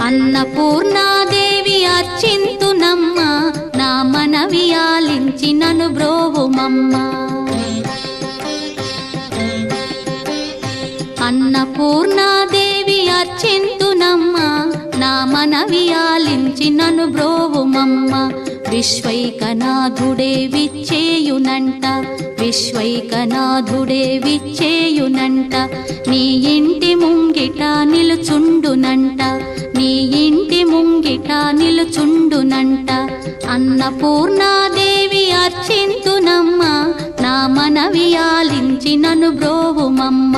అన్నపూర్ణాదేవి అర్చింతునమ్మ నా మనవి ఆలించి నన్ను బ్రోవుమమ్మ అన్నపూర్ణాదేవి అర్చింతునమ్మ నా మనవి ఆలించి నన్ను బ్రోవుమమ్మ విశ్వైకనాథుడే విచ్చేయునంట విశ్వైకనాథుడే విచ్చేయునంట నీ ఇంటి ముంగిట నిలుచుండునంట నీ ఇంటి ముంగిట నిలుచుండునంట అన్నపూర్ణాదేవి అర్చింతునమ్మ నా మనవి ఆలించి నన్ను బ్రోవుమమ్మ